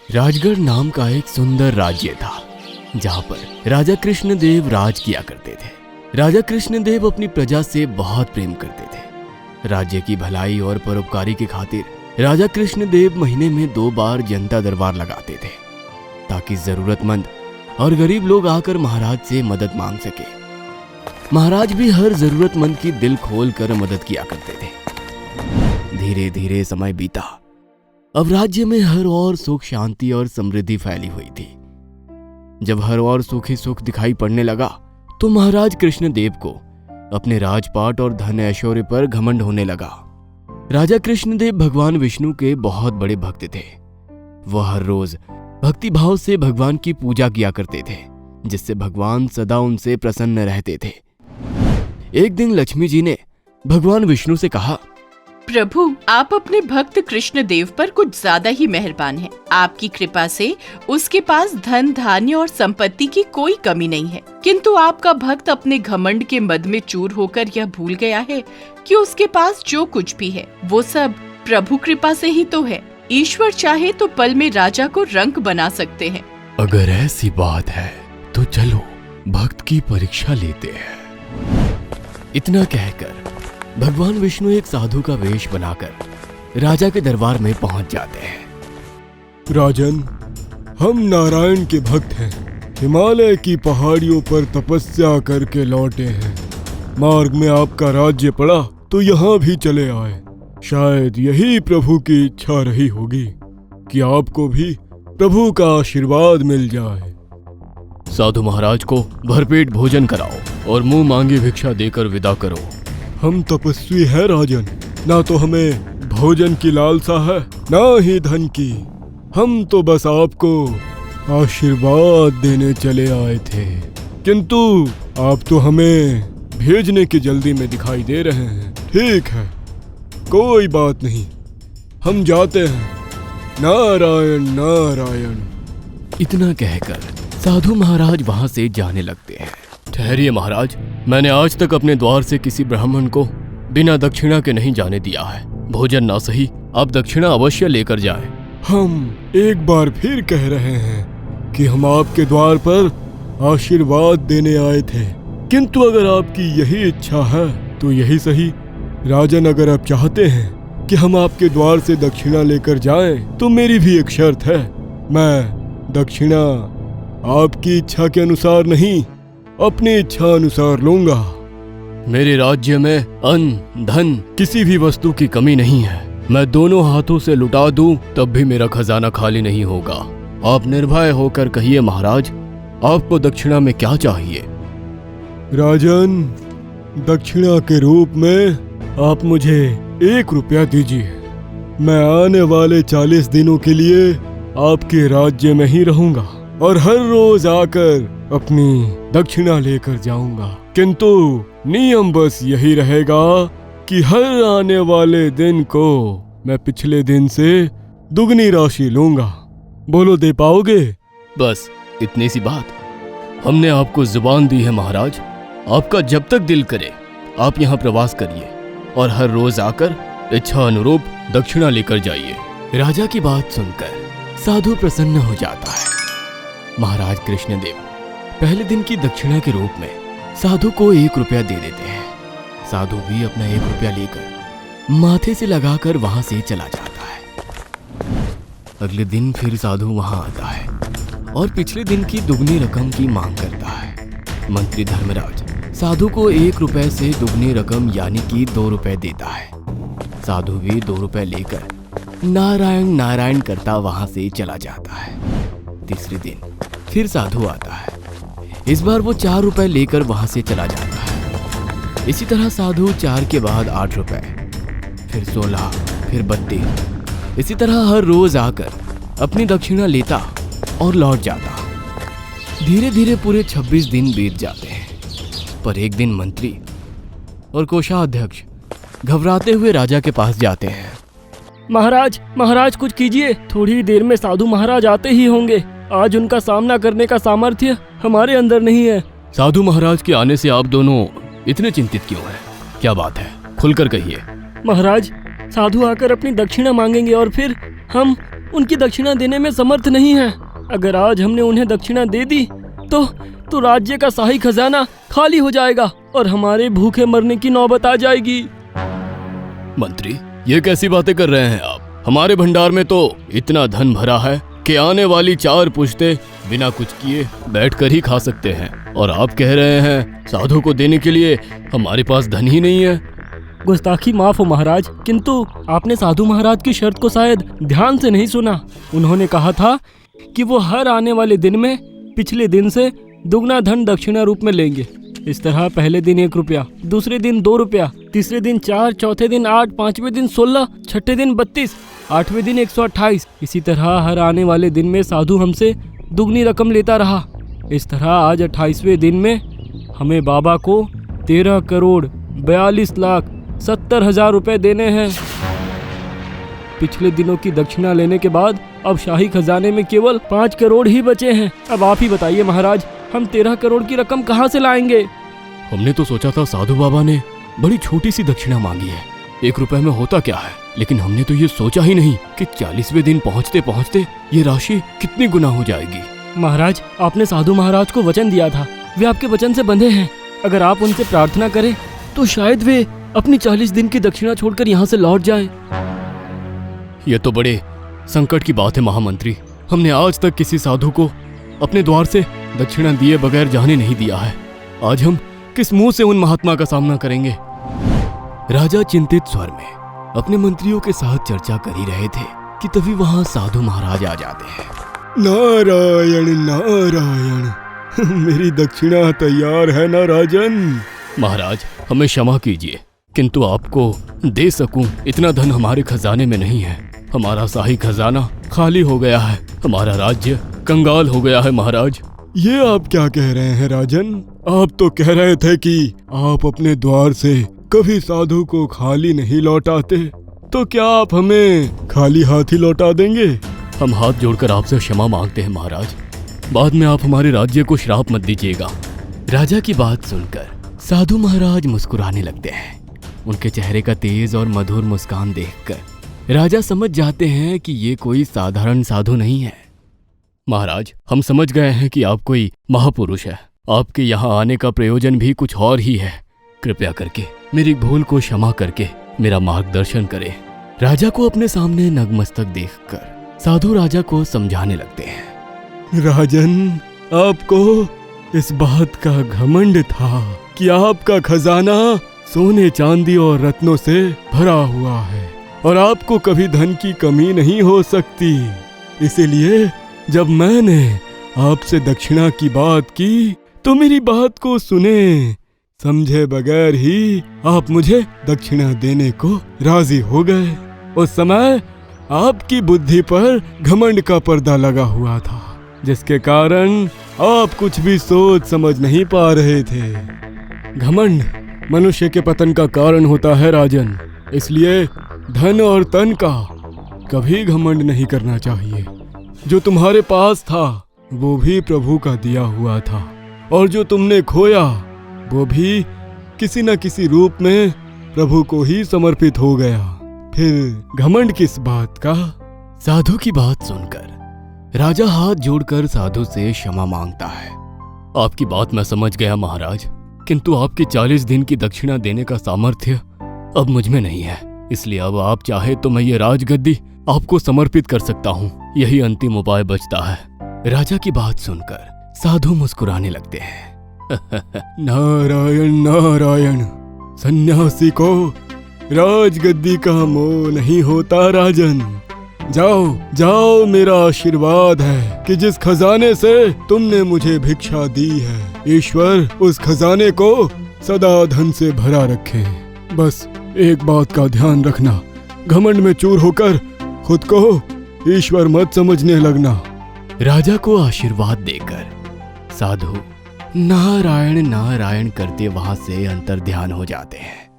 राजगढ़ नाम का एक सुंदर राज्य था जहाँ पर राजा कृष्णदेव राज किया करते थे। राजा कृष्णदेव अपनी प्रजा से बहुत प्रेम करते थे। राज्य की भलाई और परोपकारी की खातिर राजा कृष्णदेव महीने में 2 बार जनता दरबार लगाते थे ताकि जरूरतमंद और गरीब लोग आकर महाराज से मदद मांग सके। महाराज भी हर जरूरतमंद की दिल खोल कर मदद किया करते थे। धीरे धीरे समय बीता। अब राज्य में हर ओर सुख शांति और समृद्धि फैली हुई थी। जब हर ओर सुख ही सुख दिखाई पड़ने लगा तो महाराज कृष्णदेव को अपने राजपाट और धन ऐश्वर्य पर घमंड होने लगा। राजा कृष्णदेव भगवान विष्णु के बहुत बड़े भक्त थे। वह हर रोज भक्ति भाव से भगवान की पूजा किया करते थे, जिससे भगवान सदा उनसे प्रसन्न रहते थे। एक दिन लक्ष्मी जी ने भगवान विष्णु से कहा, प्रभु, आप अपने भक्त कृष्ण देव पर कुछ ज्यादा ही मेहरबान हैं। आपकी कृपा से उसके पास धन धान्य और संपत्ति की कोई कमी नहीं है, किंतु आपका भक्त अपने घमंड के मद में चूर होकर यह भूल गया है कि उसके पास जो कुछ भी है वो सब प्रभु कृपा से ही तो है। ईश्वर चाहे तो पल में राजा को रंक बना सकते हैं। अगर ऐसी बात है तो चलो भक्त की परीक्षा लेते हैं। इतना कहकर भगवान विष्णु एक साधु का वेश बनाकर राजा के दरबार में पहुंच जाते हैं। राजन, हम नारायण के भक्त हैं। हिमालय की पहाड़ियों पर तपस्या करके लौटे हैं। मार्ग में आपका राज्य पड़ा तो यहाँ भी चले आए। शायद यही प्रभु की इच्छा रही होगी कि आपको भी प्रभु का आशीर्वाद मिल जाए। साधु महाराज को भरपेट भोजन कराओ और मुंह मांगी भिक्षा देकर विदा करो। हम तपस्वी हैं राजन, ना तो हमें भोजन की लालसा है ना ही धन की। हम तो बस आपको आशीर्वाद देने चले आए थे, किंतु आप तो हमें भेजने की जल्दी में दिखाई दे रहे हैं। ठीक है, कोई बात नहीं, हम जाते हैं। नारायण नारायण। इतना कहकर साधु महाराज वहां से जाने लगते हैं। ठहरिए महाराज, मैंने आज तक अपने द्वार से किसी ब्राह्मण को बिना दक्षिणा के नहीं जाने दिया है। भोजन ना सही, आप दक्षिणा अवश्य लेकर जाएं। हम एक बार फिर कह रहे हैं कि हम आपके द्वार पर आशीर्वाद देने आए थे, किंतु अगर आपकी यही इच्छा है तो यही सही। राजन, अगर आप चाहते हैं कि हम आपके द्वार से दक्षिणा लेकर जाएं, तो मेरी भी एक शर्त है। मैं दक्षिणा आपकी इच्छा के अनुसार नहीं, अपनी इच्छा अनुसार लूंगा। मेरे राज्य में अन्न धन किसी भी वस्तु की कमी नहीं है। मैं दोनों हाथों से लुटा दूं तब भी मेरा खजाना खाली नहीं होगा। आप निर्भय होकर कहिए महाराज, आपको दक्षिणा में क्या चाहिए? राजन, दक्षिणा के रूप में आप मुझे 1 रुपया दीजिए। मैं आने वाले 40 दिनों के लिए आपके राज्य में ही रहूंगा और हर रोज आकर अपनी दक्षिणा लेकर जाऊंगा, किंतु नियम बस यही रहेगा कि हर आने वाले दिन को मैं पिछले दिन से दुगनी राशि लूंगा। बोलो, दे पाओगे? बस इतनी सी बात। हमने आपको जुबान दी है महाराज, आपका जब तक दिल करे आप यहाँ प्रवास करिए और हर रोज आकर इच्छा अनुरूप दक्षिणा लेकर जाइए। राजा की बात सुनकर साधु प्रसन्न हो जाता है। महाराज कृष्णदेव पहले दिन की दक्षिणा के रूप में साधु को 1 रुपया दे देते हैं। साधु भी अपना 1 रुपया लेकर माथे से लगाकर वहां से चला जाता है। अगले दिन फिर साधु वहां आता है और पिछले दिन की दुगनी रकम की मांग करता है। मंत्री धर्मराज साधु को 1 रुपये से दुगनी रकम यानी कि 2 रुपये देता है। साधु भी 2 रुपये लेकर नारायण नारायण करता वहां से चला जाता है। तीसरे दिन फिर साधु आता है। इस बार वो 4 रुपए लेकर वहां से चला जाता है। इसी तरह साधु 4 के बाद 8 रुपए, फिर 16, फिर 32। इसी तरह हर रोज आकर अपनी दक्षिणा लेता और लौट जाता। धीरे धीरे पूरे 26 दिन बीत जाते हैं, पर एक दिन मंत्री और कोषाध्यक्ष घबराते हुए राजा के पास जाते हैं। महाराज कुछ कीजिए, थोड़ी देर में साधु महाराज आते ही होंगे। आज उनका सामना करने का सामर्थ्य हमारे अंदर नहीं है। साधु महाराज के आने से आप दोनों इतने चिंतित क्यों हैं? क्या बात है, खुलकर कहिए। महाराज, साधु आकर अपनी दक्षिणा मांगेंगे और फिर हम उनकी दक्षिणा देने में समर्थ नहीं है। अगर आज हमने उन्हें दक्षिणा दे दी तो राज्य का शाही खजाना खाली हो जाएगा और हमारे भूखे मरने की नौबत आ जाएगी। मंत्री, ये कैसी बातें कर रहे हैं आप? हमारे भंडार में तो इतना धन भरा है कि आने वाली 4 पुश्ते बिना कुछ किए बैठकर ही खा सकते हैं, और आप कह रहे हैं साधु को देने के लिए हमारे पास धन ही नहीं है। गुस्ताखी माफ हो महाराज, किंतु आपने साधु महाराज की शर्त को शायद ध्यान से नहीं सुना। उन्होंने कहा था कि वो हर आने वाले दिन में पिछले दिन से दुगना धन दक्षिणा रूप में लेंगे। इस तरह पहले दिन 1 रुपया, दूसरे दिन 2 रुपया, तीसरे दिन 4, चौथे दिन 8, 5वें दिन 16, छठे दिन 32, 8वें दिन 128। इसी तरह हर आने वाले दिन में साधु हमसे दुगनी रकम लेता रहा। इस तरह आज 28वें दिन में हमें बाबा को 13,42,70,000 रुपए देने हैं। पिछले दिनों की दक्षिणा लेने के बाद अब शाही खजाने में केवल 5 करोड़ ही बचे हैं। अब आप ही बताइए महाराज, हम 13 करोड़ की रकम कहाँ से लाएंगे? हमने तो सोचा था साधु बाबा ने बड़ी छोटी सी दक्षिणा मांगी है, 1 रुपए में होता क्या है, लेकिन हमने तो ये सोचा ही नहीं कि 40वें दिन पहुँचते पहुँचते ये राशि कितनी गुना हो जाएगी। महाराज, आपने साधु महाराज को वचन दिया था, वे आपके वचन से बंधे हैं। अगर आप उनसे प्रार्थना करें तो शायद वे अपनी 40 दिन की दक्षिणा छोड़कर यहाँ से लौट जाएं। ये तो बड़े संकट की बात है महामंत्री। हमने आज तक किसी साधु को अपने द्वार से दक्षिणा दिए बगैर जाने नहीं दिया है। आज हम किस मुंह से उन महात्मा का सामना करेंगे? राजा चिंतित स्वर में अपने मंत्रियों के साथ चर्चा कर ही रहे थे कि तभी वहां साधु महाराज आ जाते हैं। नारायण नारायण, मेरी दक्षिणा तैयार है ना राजन? महाराज, हमें क्षमा कीजिए, किंतु आपको दे सकूं इतना धन हमारे खजाने में नहीं है। हमारा शाही खजाना खाली हो गया है, हमारा राज्य कंगाल हो गया है महाराज। ये आप क्या कह रहे हैं राजन? आप तो कह रहे थे कि आप अपने द्वार से कभी साधु को खाली नहीं लौटाते, तो क्या आप हमें खाली हाथ ही लौटा देंगे? हम हाथ जोड़कर आपसे क्षमा मांगते हैं महाराज, बाद में आप हमारे राज्य को श्राप मत दीजिएगा। राजा की बात सुनकर साधु महाराज मुस्कुराने लगते हैं। उनके चेहरे का तेज और मधुर मुस्कान देखकर राजा समझ जाते हैं कि ये कोई साधारण साधु नहीं है। महाराज, हम समझ गए हैं कि आप कोई महापुरुष है। आपके यहाँ आने का प्रयोजन भी कुछ और ही है। कृपया करके मेरी भूल को क्षमा करके मेरा मार्गदर्शन करें। राजा को अपने सामने नतमस्तक देखकर साधु राजा को समझाने लगते हैं। राजन, आपको इस बात का घमंड था कि आपका खजाना सोने चांदी और रत्नों से भरा हुआ है और आपको कभी धन की कमी नहीं हो सकती। इसीलिए जब मैंने आपसे दक्षिणा की बात की तो मेरी बात को सुने समझे बगैर ही आप मुझे दक्षिणा देने को राजी हो गए। उस समय आपकी बुद्धि पर घमंड का पर्दा लगा हुआ था, जिसके कारण आप कुछ भी सोच समझ नहीं पा रहे थे। घमंड मनुष्य के पतन का कारण होता है राजन, इसलिए धन और तन का कभी घमंड नहीं करना चाहिए। जो तुम्हारे पास था वो भी प्रभु का दिया हुआ था, और जो तुमने खोया वो भी किसी न किसी रूप में प्रभु को ही समर्पित हो गया। फिर घमंड किस बात का? साधु की बात सुनकर राजा हाथ जोड़कर साधु से क्षमा मांगता है। आपकी बात मैं समझ गया महाराज, किंतु आपकी 40 दिन की दक्षिणा देने का सामर्थ्य अब मुझ में नहीं है। इसलिए अब आप चाहे तो मैं ये राजगद्दी आपको समर्पित कर सकता हूँ। यही अंतिम उपाय बचता है। राजा की बात सुनकर साधु मुस्कुराने लगते हैं। नारायण नारायण, सन्यासी को राजगद्दी का मोह नहीं होता राजन। जाओ जाओ, मेरा आशीर्वाद है कि जिस खजाने से तुमने मुझे भिक्षा दी है, ईश्वर उस खजाने को सदा धन से भरा रखे। बस एक बात का ध्यान रखना, घमंड में चूर होकर खुद को ईश्वर मत समझने लगना। राजा को आशीर्वाद देकर साधु नारायण नारायण करते वहां से अंतर्ध्यान हो जाते हैं।